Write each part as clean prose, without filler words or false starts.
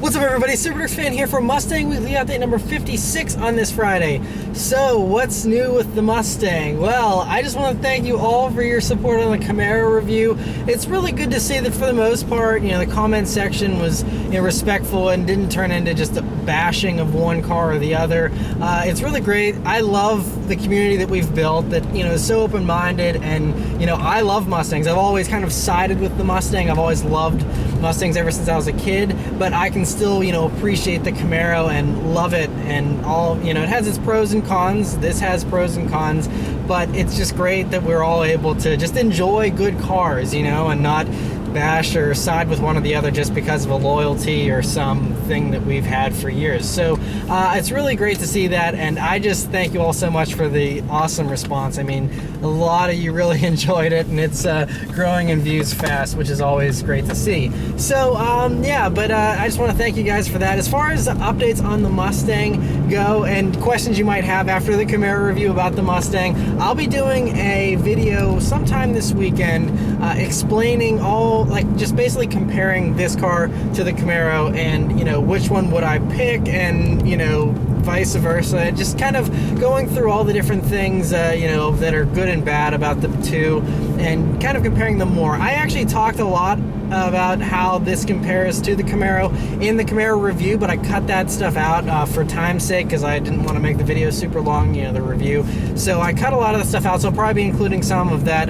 What's up, everybody? Super Fan here from Mustang Weekly Update number 56 on this Friday. So, what's new with the Mustang? Well, I just want to thank you all for your support on the Camaro review. It's really good to see that for the most part, the comment section was respectful and didn't turn into just a bashing of one car or the other. It's really great. I love the community that we've built that, is so open-minded, and, I love Mustangs. I've always kind of sided with the Mustang. I've always loved Mustangs ever since I was a kid, but I can still, appreciate the Camaro and love it, and all, it has its pros and cons. This has pros and cons, but it's just great that we're all able to just enjoy good cars, and not bash or side with one or the other just because of a loyalty or something that we've had for years. So it's really great to see that, and I just thank you all so much for the awesome response. I mean, a lot of you really enjoyed it, and it's growing in views fast, which is always great to see. So yeah, but I just want to thank you guys for that. As far as updates on the Mustang go and questions you might have after the Camaro review about the Mustang, I'll be doing a video sometime this weekend explaining all, just basically comparing this car to the Camaro, and which one would I pick, and vice versa, just kind of going through all the different things that are good and bad about the two, and kind of comparing them more. I actually talked a lot about how this compares to the Camaro in the Camaro review, but I cut that stuff out for time's sake because I didn't want to make the video super long, the review. So I cut a lot of the stuff out, so I'll probably be including some of that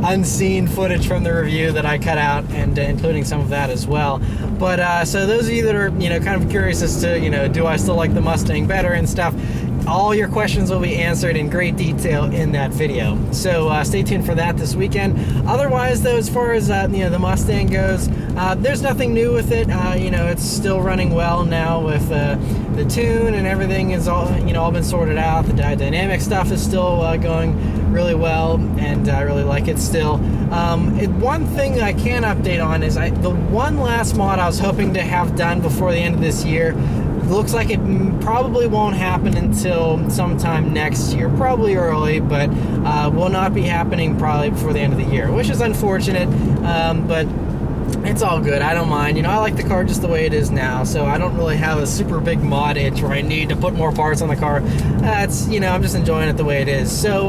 unseen footage from the review that I cut out, and including some of that as well. But so those of you that are kind of curious as to do I still like the Mustang better and stuff, all your questions will be answered in great detail in that video. So stay tuned for that this weekend. Otherwise, though, as far as the Mustang goes, there's nothing new with it. It's still running well now with the tune, and everything is all all been sorted out. The dynamic stuff is still going really well, and I really like it still. One thing I can update on is the one last mod I was hoping to have done before the end of this year. Looks like it probably won't happen until sometime next year, probably early, but will not be happening probably before the end of the year, which is unfortunate, but it's all good. I don't mind. I like the car just the way it is now, so I don't really have a super big mod itch where I need to put more parts on the car. I'm just enjoying it the way it is. So,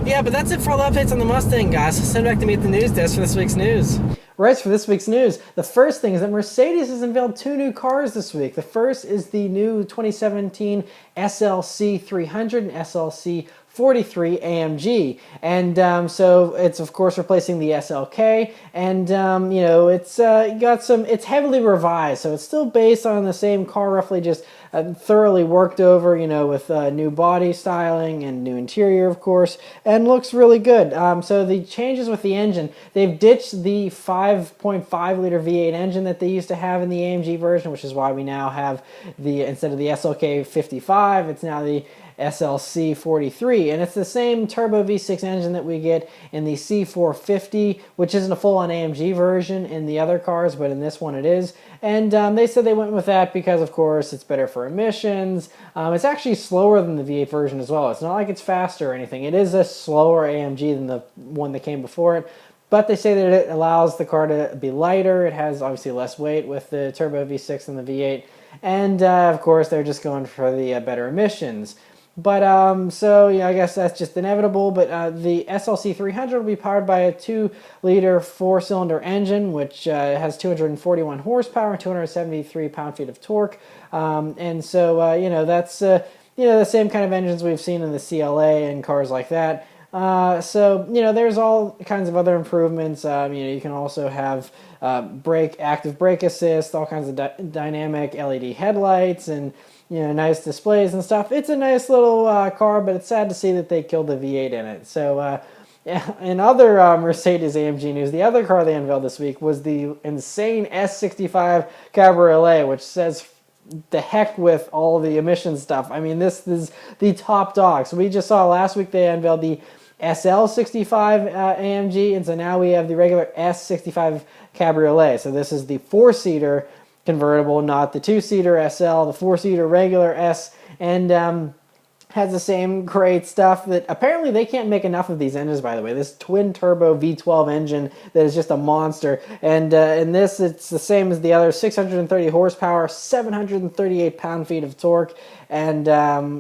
yeah, but that's it for all the updates on the Mustang, guys. So send back to me at the news desk for this week's news. Right, for this week's news, the first thing is that Mercedes has unveiled two new cars this week. The first is the new 2017 SLC 300 and SLC 43 AMG, and so it's of course replacing the SLK, and it's heavily revised, so it's still based on the same car, roughly, just thoroughly worked over, with new body styling and new interior, of course, and looks really good. So the changes with the engine, they've ditched the 5.5 liter V8 engine that they used to have in the AMG version, which is why we now have instead of the SLK 55, it's now the SLC 43, and it's the same turbo V6 engine that we get in the C450, which isn't a full-on AMG version in the other cars, but in this one it is. And they said they went with that because, of course, it's better for emissions. It's actually slower than the V8 version as well. It's not like it's faster or anything. It is a slower AMG than the one that came before it, but they say that it allows the car to be lighter. It has obviously less weight with the turbo V6 than the V8, and of course they're just going for the better emissions. But so yeah, I guess that's just inevitable. But the SLC 300 will be powered by a 2-liter 4-cylinder engine, which has 241 horsepower and 273 pound-feet of torque. And so that's the same kind of engines we've seen in the CLA and cars like that. So there's all kinds of other improvements. You can also have active brake assist, all kinds of dynamic LED headlights, and nice displays and stuff. It's a nice little car, but it's sad to see that they killed the V8 in it. So, in other Mercedes-AMG news, the other car they unveiled this week was the insane S65 Cabriolet, which says the heck with all the emission stuff. I mean, this is the top dog. So we just saw last week they unveiled the SL65 AMG, and so now we have the regular S65 Cabriolet. So this is the 4-seater convertible, not the 2-seater SL, the 4-seater regular S, and has the same great stuff that apparently they can't make enough of these engines, by the way. This twin turbo V12 engine that is just a monster. And in this, it's the same as the other, 630 horsepower, 738 pound-feet of torque, and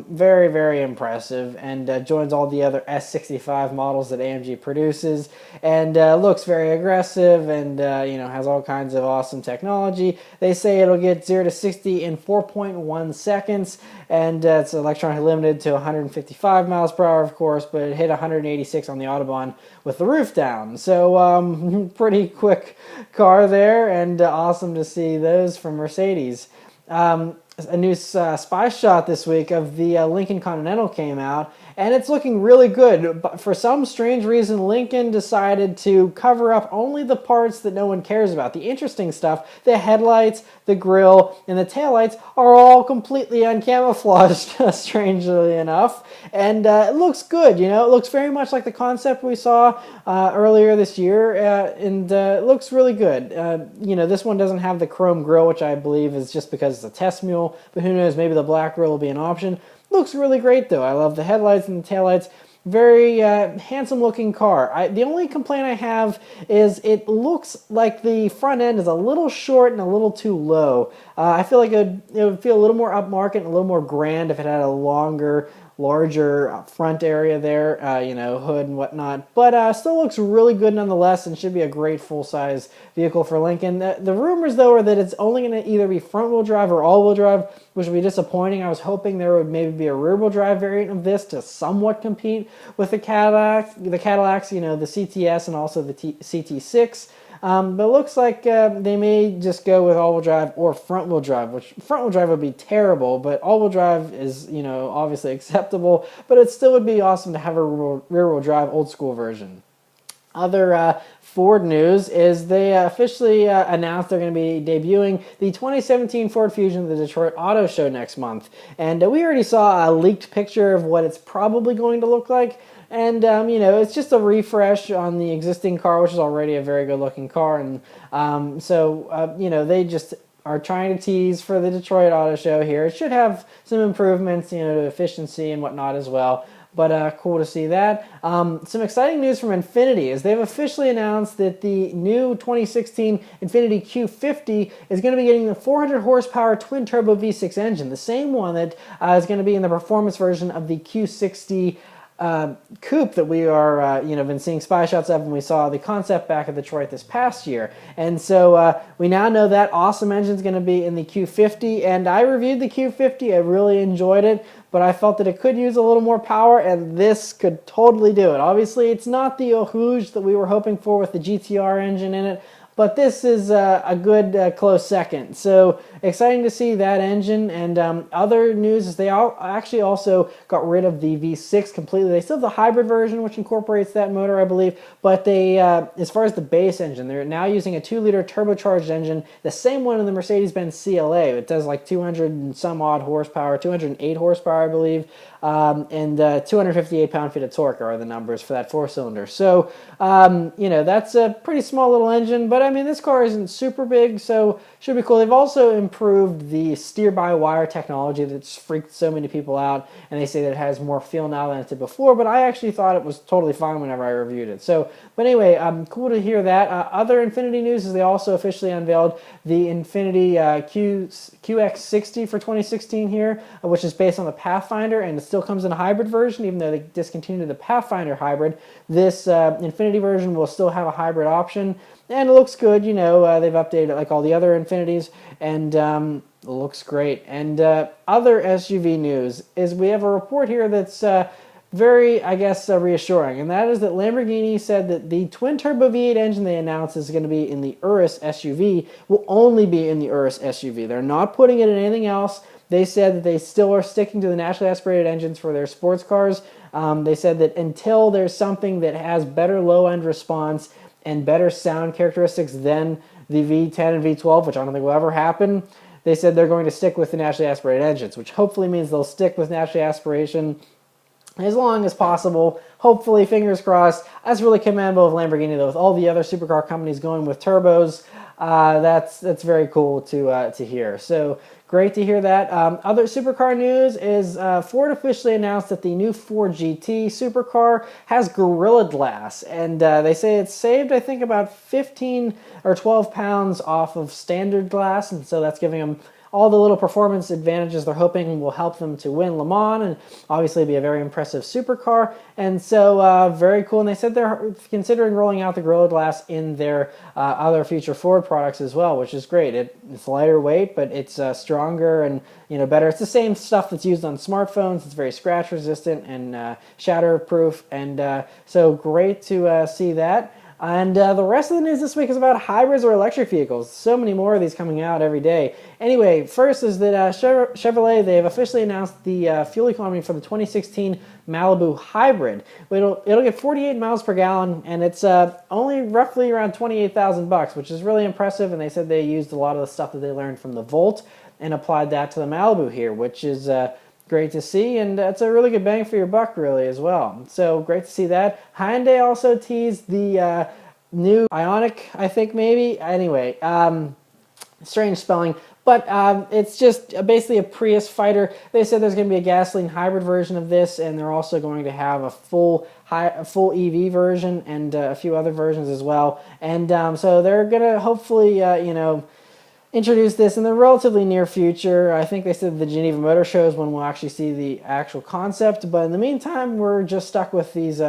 very, very impressive, and joins all the other S65 models that AMG produces, and looks very aggressive, and has all kinds of awesome technology. They say it'll get 0 to 60 in 4.1 seconds, and it's electronically limited to 155 miles per hour, of course, but it hit 186 on the Autobahn with the roof down. So pretty quick car there, and awesome to see those from Mercedes. A new spy shot this week of the Lincoln Continental came out, and it's looking really good. But for some strange reason, Lincoln decided to cover up only the parts that no one cares about. The interesting stuff, the headlights, the grille, and the taillights are all completely uncamouflaged, strangely enough. And it looks good, It looks very much like the concept we saw earlier this year, and it looks really good. This one doesn't have the chrome grille, which I believe is just because it's a test mule, but who knows, maybe the black grille will be an option. Looks really great, though. I love the headlights and the taillights. Very handsome-looking car. The only complaint I have is it looks like the front end is a little short and a little too low. I feel like it would feel a little more upmarket and a little more grand if it had a larger front area there, hood and whatnot. But still looks really good nonetheless, and should be a great full-size vehicle for Lincoln. The rumors, though, are that it's only going to either be front-wheel drive or all-wheel drive, which would be disappointing. I was hoping there would maybe be a rear-wheel drive variant of this to somewhat compete with the Cadillacs, the CTS and also the CT6. But it looks like they may just go with all-wheel drive or front-wheel drive, which front-wheel drive would be terrible, but all-wheel drive is, obviously acceptable, but it still would be awesome to have a rear-wheel drive old-school version. Other Ford news is they officially announced they're going to be debuting the 2017 Ford Fusion at the Detroit Auto Show next month. And we already saw a leaked picture of what it's probably going to look like. And, it's just a refresh on the existing car, which is already a very good-looking car. And they just are trying to tease for the Detroit Auto Show here. It should have some improvements, to efficiency and whatnot as well. But cool to see that. Some exciting news from Infiniti is they've officially announced that the new 2016 Infiniti Q50 is going to be getting the 400 horsepower twin-turbo V6 engine, the same one that is going to be in the performance version of the Q60 coupe that we are, been seeing spy shots of, and we saw the concept back at Detroit this past year. And so we now know that awesome engine is going to be in the Q50, and I reviewed the Q50. I really enjoyed it, but I felt that it could use a little more power, and this could totally do it. Obviously, it's not the Eau Rouge that we were hoping for with the GTR engine in it, but this is a good close second. So exciting to see that engine. And other news is they actually also got rid of the V6 completely. They still have the hybrid version, which incorporates that motor, I believe. But they, as far as the base engine, they're now using a 2-liter turbocharged engine, the same one in the Mercedes-Benz CLA. It does like 200 and some odd horsepower, 208 horsepower, I believe. And 258 pound-feet of torque are the numbers for that 4-cylinder. So, that's a pretty small little engine, but I mean, this car isn't super big, so should be cool. They've also improved the steer-by-wire technology that's freaked so many people out, and they say that it has more feel now than it did before, but I actually thought it was totally fine whenever I reviewed it. So, but anyway, cool to hear that. Other Infiniti news is they also officially unveiled the Infiniti QX60 for 2016 here, which is based on the Pathfinder, and it still comes in a hybrid version, even though they discontinued the Pathfinder hybrid. This Infiniti version will still have a hybrid option, and it looks good. They've updated it like all the other Infinitis, and it looks great. And other SUV news is we have a report here that's very, reassuring, and that is that Lamborghini said that the twin-turbo V8 engine they announced is going to be in the Urus SUV will only be in the Urus SUV. They're not putting it in anything else. They said that they still are sticking to the naturally aspirated engines for their sports cars. They said that until there's something that has better low-end response and better sound characteristics than the V10 and V12, which I don't think will ever happen, they said they're going to stick with the naturally aspirated engines, which hopefully means they'll stick with naturally aspiration as long as possible. Hopefully, fingers crossed. That's really commendable of Lamborghini, though. With all the other supercar companies going with turbos, that's very cool to hear. So great to hear that. Other supercar news is Ford officially announced that the new Ford GT supercar has Gorilla Glass, and they say it's saved, I think, about 15 or 12 pounds off of standard glass, and so that's giving them all the little performance advantages they're hoping will help them to win Le Mans and obviously be a very impressive supercar. And so very cool. And they said they're considering rolling out the Gorilla Glass in their other future Ford products as well, which is great. It's lighter weight, but it's stronger and better. It's the same stuff that's used on smartphones. It's very scratch resistant and shatter proof. And so great to see that. And the rest of the news this week is about hybrids or electric vehicles. So many more of these coming out every day. Anyway, first is that Chevrolet, they have officially announced the fuel economy for the 2016 Malibu Hybrid. It'll get 48 miles per gallon, and it's only roughly around $28,000, which is really impressive. And they said they used a lot of the stuff that they learned from the Volt and applied that to the Malibu here, which is great to see, and it's a really good bang for your buck, really, as well. So great to see that. Hyundai also teased the new Ioniq, I think, maybe. Anyway, strange spelling, but it's just basically a Prius fighter. They said there's going to be a gasoline hybrid version of this, and they're also going to have a full EV version and a few other versions as well. And so they're going to hopefully, introduce this in the relatively near future. I think they said the Geneva Motor Show is when we'll actually see the actual concept, but in the meantime, we're just stuck with these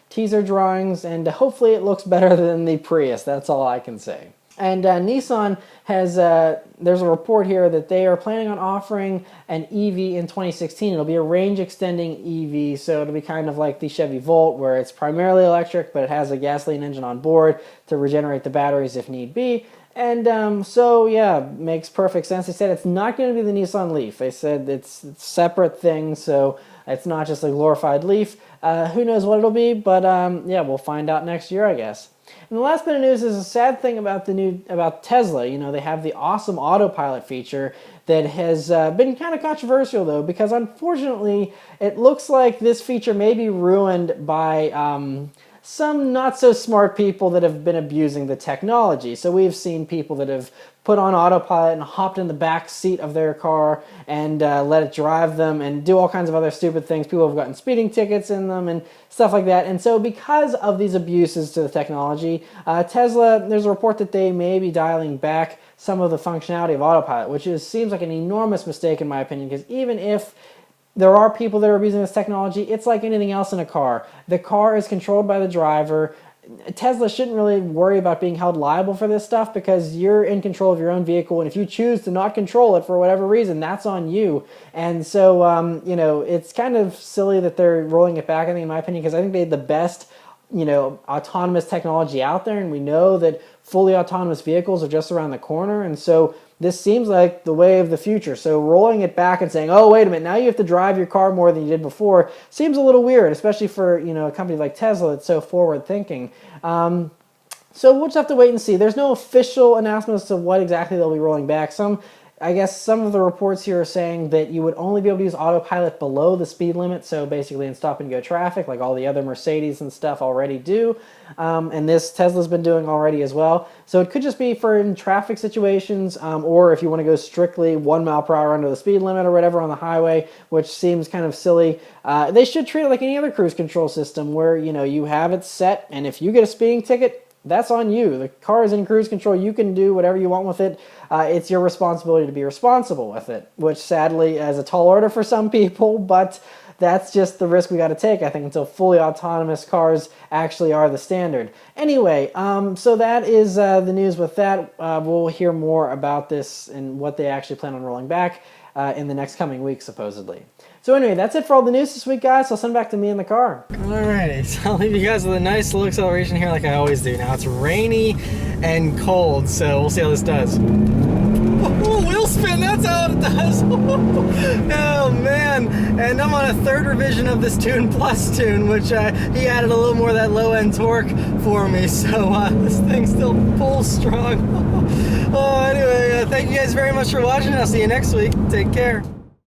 teaser drawings, and hopefully it looks better than the Prius. That's all I can say. And Nissan has, there's a report here that they are planning on offering an EV in 2016. It'll be a range-extending EV, so it'll be kind of like the Chevy Volt, where it's primarily electric, but it has a gasoline engine on board to regenerate the batteries if need be. And so, yeah, makes perfect sense. They said it's not going to be the Nissan Leaf. They said it's separate things, so it's not just a glorified Leaf. Who knows what it'll be, but yeah, we'll find out next year, I guess. And the last bit of news is a sad thing about Tesla. They have the awesome Autopilot feature that has been kind of controversial, though, because unfortunately, it looks like this feature may be ruined by some not so smart people that have been abusing the technology. So we've seen people that have put on Autopilot and hopped in the back seat of their car and let it drive them and do all kinds of other stupid things. People have gotten speeding tickets in them and stuff like that. And so because of these abuses to the technology, Tesla, there's a report that they may be dialing back some of the functionality of Autopilot, which seems like an enormous mistake in my opinion, because even if there are people that are abusing this technology, it's like anything else in a car. The car is controlled by the driver. Tesla shouldn't really worry about being held liable for this stuff because you're in control of your own vehicle, and if you choose to not control it for whatever reason, that's on you. And so, it's kind of silly that they're rolling it back, I think, in my opinion, because I think they had the best, autonomous technology out there, and we know that fully autonomous vehicles are just around the corner, and so this seems like the way of the future. So rolling it back and saying, oh, wait a minute, now you have to drive your car more than you did before, seems a little weird, especially for a company like Tesla that's so forward-thinking. So we'll just have to wait and see. There's no official announcement as to what exactly they'll be rolling back. I guess some of the reports here are saying that you would only be able to use Autopilot below the speed limit, so basically in stop-and-go traffic, like all the other Mercedes and stuff already do, and this Tesla's been doing already as well. So it could just be for in traffic situations, or if you want to go strictly 1 mile per hour under the speed limit or whatever on the highway, which seems kind of silly. They should treat it like any other cruise control system where, you have it set, and if you get a speeding ticket, that's on you. The car is in cruise control. You can do whatever you want with it. It's your responsibility to be responsible with it, which sadly is a tall order for some people, but that's just the risk we got to take, I think, until fully autonomous cars actually are the standard. Anyway, so that is the news with that. We'll hear more about this and what they actually plan on rolling back in the next coming week, supposedly. So anyway, that's it for all the news this week, guys. I'll send it back to me in the car. Alrighty, so I'll leave you guys with a nice low acceleration here like I always do. Now it's rainy and cold, so we'll see how this does. Oh, wheel spin, that's how it does. Oh man, and I'm on a third revision of this Tune Plus tune, which he added a little more of that low end torque for me, so this thing still pulls strong. Oh, anyway, thank you guys very much for watching. I'll see you next week. Take care.